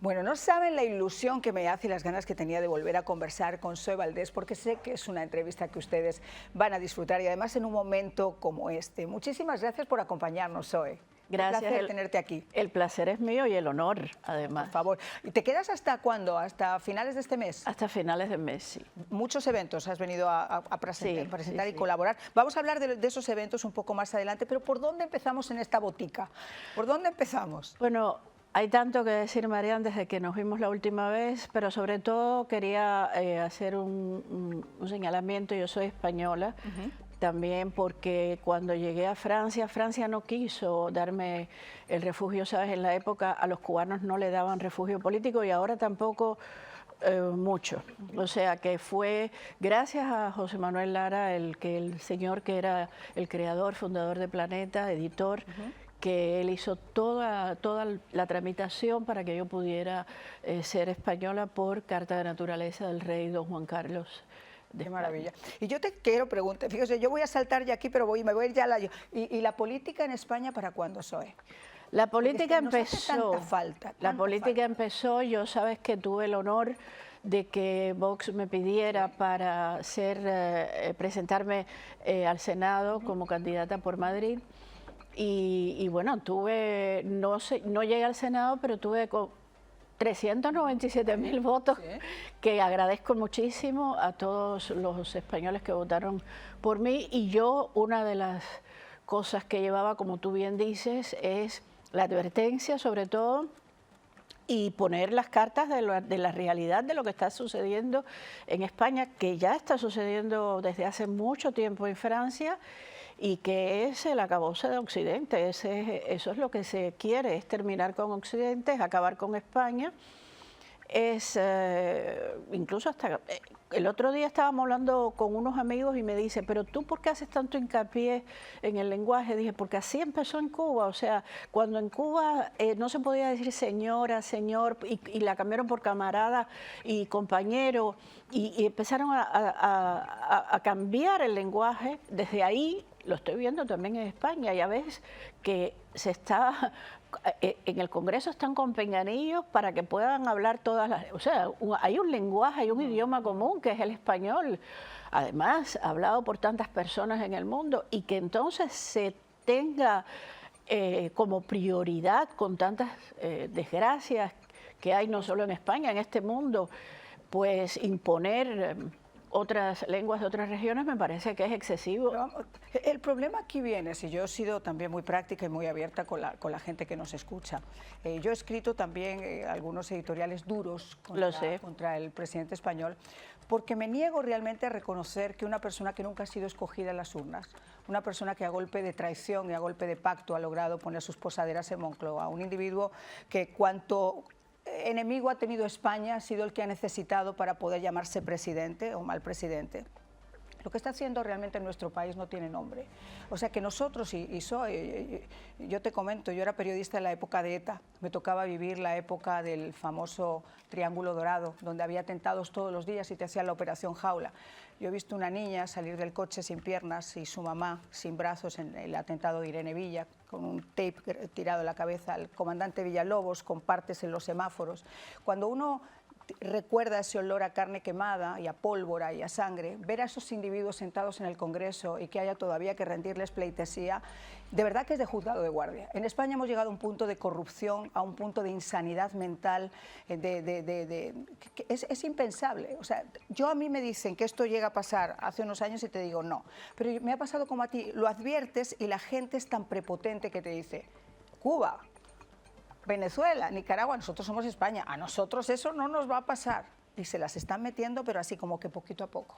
Bueno, no saben la ilusión que me hace y las ganas que tenía de volver a conversar con Zoe Valdés, porque sé que es una entrevista que ustedes van a disfrutar y además en un momento como este. Muchísimas gracias por acompañarnos, Zoe. Gracias. Un placer tenerte aquí. El placer es mío y el honor, además. Por favor. ¿Y te quedas hasta cuándo? ¿Hasta finales de este mes? Hasta finales de mes, sí. Muchos eventos has venido a presentar y colaborar. Vamos a hablar de esos eventos un poco más adelante, pero ¿por dónde empezamos en esta botica? ¿Por dónde empezamos? Bueno, hay tanto que decir, Marian, desde que nos vimos la última vez, pero sobre todo quería hacer un señalamiento. Yo soy española, también porque cuando llegué a Francia, Francia no quiso darme el refugio, ¿sabes? En la época a los cubanos no le daban refugio político y ahora tampoco mucho. O sea que fue gracias a José Manuel Lara, el señor que era el creador, fundador de Planeta, editor, que él hizo toda la tramitación para que yo pudiera ser española por carta de naturaleza del rey don Juan Carlos. Qué maravilla. Y yo te quiero preguntar, fíjese, yo voy a saltar ya aquí, pero me voy a ir ya a la... ¿Y la política en España para cuándo, Zoe? La política empezó. La política empezó, yo sabes que tuve el honor de que Vox me pidiera para presentarme al Senado como candidata por Madrid. Y bueno, no llegué al Senado, pero tuve 397.000 votos, que agradezco muchísimo a todos los españoles que votaron por mí. Y yo, una de las cosas que llevaba, como tú bien dices, es la advertencia sobre todo y poner las cartas de la realidad de lo que está sucediendo en España, que ya está sucediendo desde hace mucho tiempo en Francia, y que es el acabose de Occidente. Eso es lo que se quiere, es terminar con Occidente, es acabar con España. Incluso hasta el otro día estábamos hablando con unos amigos y me dice, pero tú ¿por qué haces tanto hincapié en el lenguaje? Dije, porque así empezó en Cuba. O sea, cuando en Cuba no se podía decir señora, señor, y la cambiaron por camarada y compañero, y empezaron a cambiar el lenguaje. Desde ahí lo estoy viendo también en España. Ya ves que en el Congreso están con pinganillos para que puedan hablar todas las... O sea, hay un lenguaje, hay un idioma común que es el español, además hablado por tantas personas en el mundo, y que entonces se tenga como prioridad con tantas desgracias que hay no solo en España, en este mundo, pues imponer otras lenguas de otras regiones me parece que es excesivo. Pero el problema aquí viene, si yo he sido también muy práctica y muy abierta con la gente que nos escucha. Yo he escrito también algunos editoriales duros contra el presidente español, porque me niego realmente a reconocer que una persona que nunca ha sido escogida en las urnas, una persona que a golpe de traición y a golpe de pacto ha logrado poner sus posaderas en Moncloa, un individuo que cuanto enemigo ha tenido España ha sido el que ha necesitado para poder llamarse presidente o mal presidente. Lo que está haciendo realmente en nuestro país no tiene nombre. O sea que nosotros, yo te comento, yo era periodista en la época de ETA, me tocaba vivir la época del famoso Triángulo Dorado, donde había atentados todos los días y te hacían la operación Jaula. Yo he visto una niña salir del coche sin piernas y su mamá sin brazos en el atentado de Irene Villa, con un tape tirado en la cabeza, al comandante Villalobos con partes en los semáforos. Cuando uno recuerda ese olor a carne quemada y a pólvora y a sangre, ver a esos individuos sentados en el Congreso y que haya todavía que rendirles pleitesía, de verdad que es de juzgado de guardia. En España hemos llegado a un punto de corrupción, a un punto de insanidad mental, es impensable. O sea, a mí me dicen que esto llega a pasar hace unos años y te digo no, pero me ha pasado como a ti, lo adviertes y la gente es tan prepotente que te dice, Cuba, Venezuela, Nicaragua, nosotros somos España, a nosotros eso no nos va a pasar. Y se las están metiendo, pero así como que poquito a poco.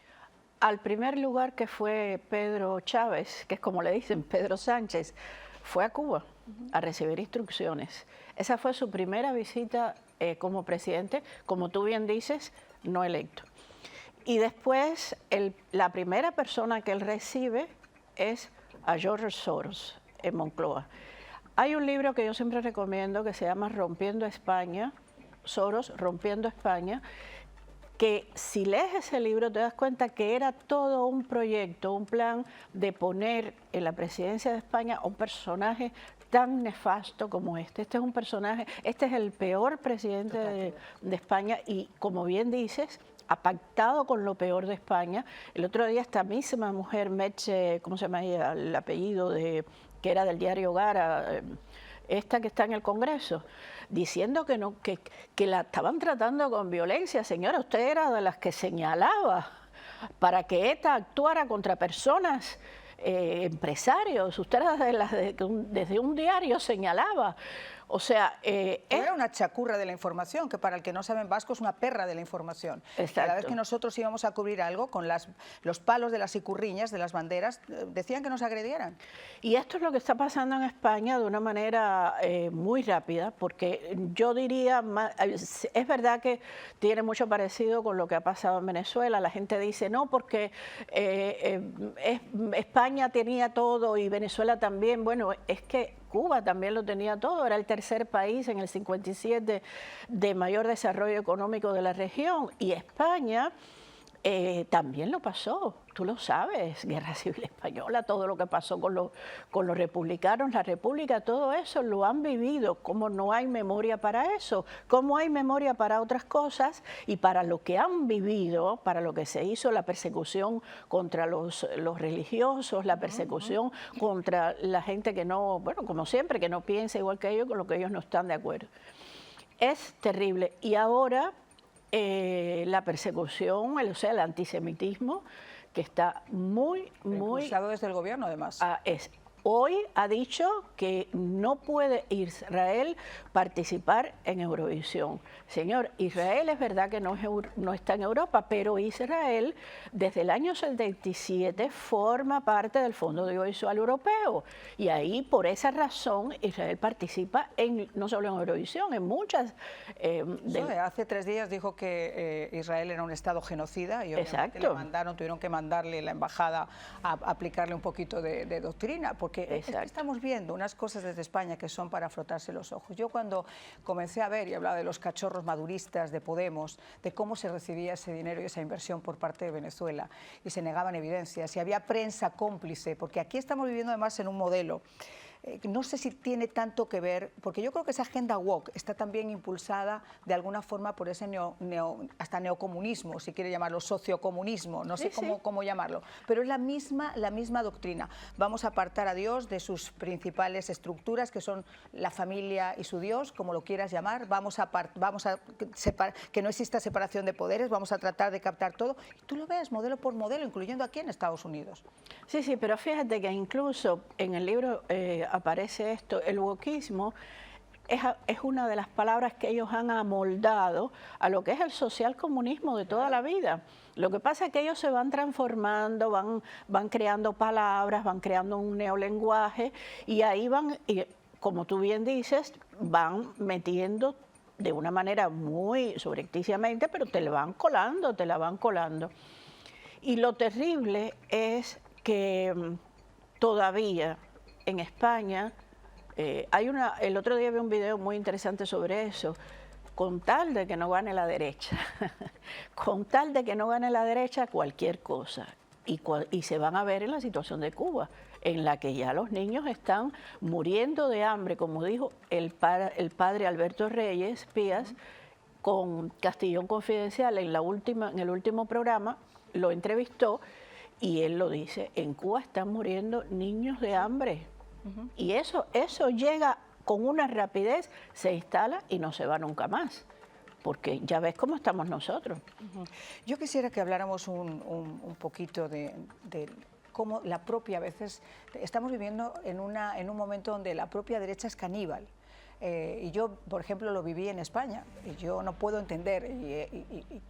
Al primer lugar que fue Pedro Chávez, que es como le dicen, Pedro Sánchez, fue a Cuba a recibir instrucciones. Esa fue su primera visita como presidente, como tú bien dices, no electo. Y después, la primera persona que él recibe es a George Soros en Moncloa. Hay un libro que yo siempre recomiendo que se llama Rompiendo España, Soros, Rompiendo España, que si lees ese libro te das cuenta que era todo un proyecto, un plan de poner en la presidencia de España un personaje tan nefasto como este. Este es un personaje, este es el peor presidente de España y, como bien dices, ha pactado con lo peor de España. El otro día esta misma mujer, Meche, ¿cómo se llama ella? El apellido que era del diario Gara, esta que está en el Congreso, diciendo que la estaban tratando con violencia. Señora, usted era de las que señalaba para que ETA actuara contra personas, empresarios. Usted era de las desde un diario señalaba. O sea, era una chacurra de la información, que para el que no sabe en vasco es una perra de la información. Exacto. Cada vez que nosotros íbamos a cubrir algo, con los palos de las icurriñas, de las banderas, decían que nos agredieran. Y esto es lo que está pasando en España de una manera muy rápida, porque yo diría, es verdad que tiene mucho parecido con lo que ha pasado en Venezuela. La gente dice, no, porque España tenía todo y Venezuela también. Bueno, es que Cuba también lo tenía todo, era el tercer país en el 57 de mayor desarrollo económico de la región, y España también lo pasó, tú lo sabes, Guerra Civil Española, todo lo que pasó con los republicanos, la República, todo eso lo han vivido. Como no hay memoria para eso, como hay memoria para otras cosas, y para lo que han vivido, para lo que se hizo, la persecución contra los religiosos, la persecución contra la gente que no, bueno, como siempre, que no piensa igual que ellos, con lo que ellos no están de acuerdo. Es terrible. Y ahora la persecución, o sea, el antisemitismo, que está muy... Impulsado desde el gobierno, además. Hoy ha dicho que no puede Israel participar en Eurovisión. Señor, Israel es verdad que no está en Europa, pero Israel desde el año 77 forma parte del Fondo Audiovisual Europeo. Y ahí, por esa razón, Israel participa no solo en Eurovisión, en muchas... hace 3 días dijo que Israel era un estado genocida y obviamente tuvieron que mandarle la embajada a aplicarle un poquito de doctrina, porque estamos viendo unas cosas desde España que son para frotarse los ojos. Yo cuando comencé a ver y hablaba de los cachorros maduristas de Podemos, de cómo se recibía ese dinero y esa inversión por parte de Venezuela, y se negaban evidencias, y había prensa cómplice, porque aquí estamos viviendo además en un modelo. No sé si tiene tanto que ver, porque yo creo que esa agenda woke está también impulsada de alguna forma por ese hasta neocomunismo, si quiere llamarlo sociocomunismo, no sé cómo llamarlo, pero es la misma doctrina. Vamos a apartar a Dios de sus principales estructuras, que son la familia y su Dios, como lo quieras llamar. Vamos a que no exista separación de poderes, vamos a tratar de captar todo. Y tú lo ves modelo por modelo, incluyendo aquí en Estados Unidos. Sí, pero fíjate que incluso en el libro aparece esto, el wokismo es una de las palabras que ellos han amoldado a lo que es el socialcomunismo de toda la vida. Lo que pasa es que ellos se van transformando, van creando palabras, van creando un neolenguaje, y ahí como tú bien dices, van metiendo de una manera muy subrepticiamente, pero te la van colando. Y lo terrible es que todavía en España el otro día vi un video muy interesante sobre eso, con tal de que no gane la derecha, con tal de que no gane la derecha cualquier cosa, y se van a ver en la situación de Cuba, en la que ya los niños están muriendo de hambre, como dijo el padre Alberto Reyes Pías, con Castillón Confidencial en el último programa, lo entrevistó, y él lo dice, en Cuba están muriendo niños de hambre. Y eso llega con una rapidez, se instala y no se va nunca más, porque ya ves cómo estamos nosotros. Yo quisiera que habláramos un poquito de cómo la propia, a veces estamos viviendo en un momento donde la propia derecha es caníbal. Y yo, por ejemplo, lo viví en España, y yo no puedo entender, y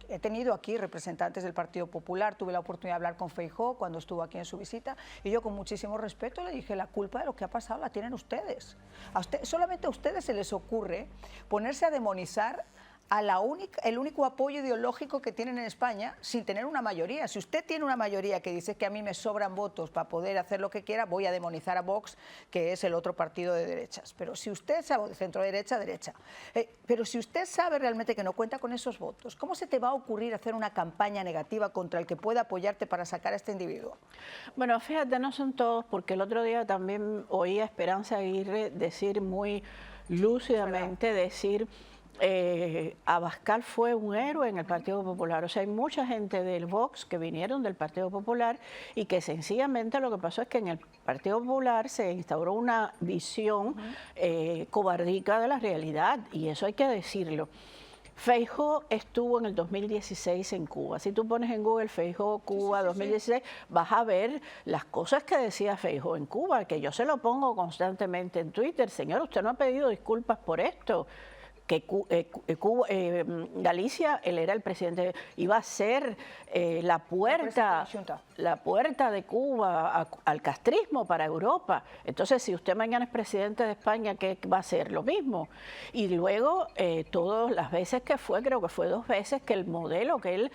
he tenido aquí representantes del Partido Popular, tuve la oportunidad de hablar con Feijóo cuando estuvo aquí en su visita, y yo con muchísimo respeto le dije, la culpa de lo que ha pasado la tienen ustedes. Solamente a ustedes se les ocurre ponerse a demonizar el único apoyo ideológico que tienen en España sin tener una mayoría. Si usted tiene una mayoría que dice que a mí me sobran votos para poder hacer lo que quiera, voy a demonizar a Vox, que es el otro partido de derechas. Pero si usted sabe, centro-derecha, derecha. Pero si usted sabe realmente que no cuenta con esos votos, ¿cómo se te va a ocurrir hacer una campaña negativa contra el que pueda apoyarte para sacar a este individuo? Bueno, fíjate, no son todos, porque el otro día también oí a Esperanza Aguirre decir muy lúcidamente, decir... Abascal fue un héroe en el Partido Popular, o sea, hay mucha gente del Vox que vinieron del Partido Popular y que sencillamente lo que pasó es que en el Partido Popular se instauró una visión cobardica de la realidad, y eso hay que decirlo. Feijóo estuvo en el 2016 en Cuba. Si tú pones en Google Feijóo Cuba 2016, vas a ver las cosas que decía Feijóo en Cuba, que yo se lo pongo constantemente en Twitter. Señor, usted no ha pedido disculpas por esto. Que Galicia, él era el presidente, iba a ser la puerta de Cuba al castrismo para Europa. Entonces, si usted mañana es presidente de España, ¿qué va a hacer? Lo mismo. Y luego, todas las veces que fue, creo que fue 2 veces, que el modelo que él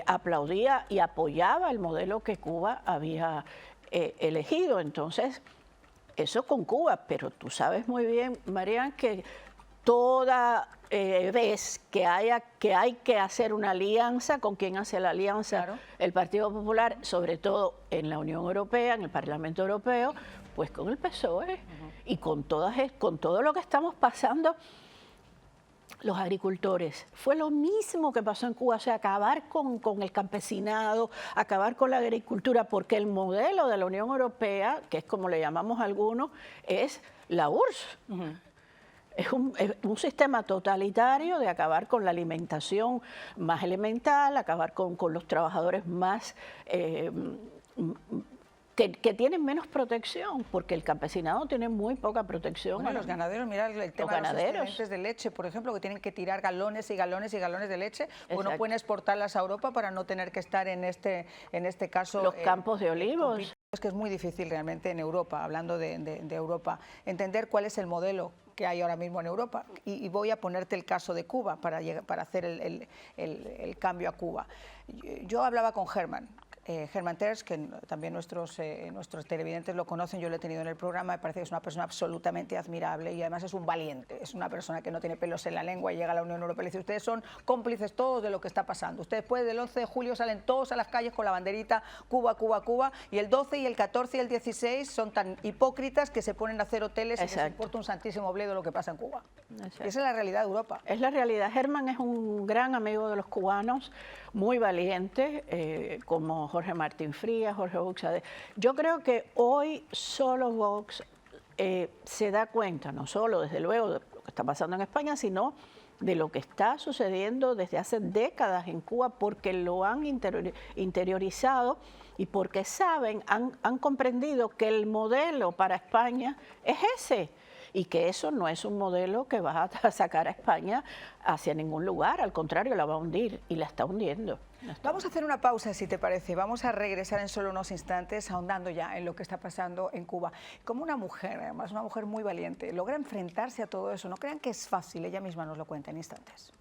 aplaudía y apoyaba el modelo que Cuba había elegido. Entonces, eso con Cuba, pero tú sabes muy bien, Marian, que toda vez que hay que hacer una alianza, ¿con quién hace la alianza? Claro. El Partido Popular, sobre todo en la Unión Europea, en el Parlamento Europeo, pues con el PSOE. Y con todo lo que estamos pasando, los agricultores. Fue lo mismo que pasó en Cuba, o sea, acabar con el campesinado, acabar con la agricultura, porque el modelo de la Unión Europea, que es como le llamamos algunos, es la URSS. Es un sistema totalitario de acabar con la alimentación más elemental, acabar con los trabajadores más que tienen menos protección, porque el campesinado tiene muy poca protección. Bueno, los ganaderos, mira el tema de los excedentes de leche, por ejemplo, que tienen que tirar galones y galones y galones de leche, pues no pueden exportarlas a Europa para no tener que estar en este caso... Los campos de olivos. Es que es muy difícil realmente en Europa, hablando de Europa, entender cuál es el modelo que hay ahora mismo en Europa, y voy a ponerte el caso de Cuba para hacer el cambio a Cuba. Yo hablaba con Herman Tertsch, que también nuestros televidentes lo conocen, yo lo he tenido en el programa, me parece que es una persona absolutamente admirable y además es un valiente, es una persona que no tiene pelos en la lengua y llega a la Unión Europea y dice, ustedes son cómplices todos de lo que está pasando, ustedes después del 11 de julio salen todos a las calles con la banderita Cuba, Cuba, Cuba, y el 12 y el 14 y el 16 son tan hipócritas que se ponen a hacer hoteles y les importa un santísimo bledo lo que pasa en Cuba. Y esa es la realidad de Europa. Es la realidad. Herman es un gran amigo de los cubanos, muy valiente, como Jorge Martín Frías, Jorge Buxade. Yo creo que hoy solo Vox se da cuenta, no solo desde luego de lo que está pasando en España, sino de lo que está sucediendo desde hace décadas en Cuba, porque lo han interiorizado y porque saben, han comprendido que el modelo para España es ese, y que eso no es un modelo que va a sacar a España hacia ningún lugar, al contrario, la va a hundir y la está hundiendo. Vamos a hacer una pausa, si te parece. Vamos a regresar en solo unos instantes, ahondando ya en lo que está pasando en Cuba. Como una mujer, además una mujer muy valiente, logra enfrentarse a todo eso. No crean que es fácil, ella misma nos lo cuenta en instantes.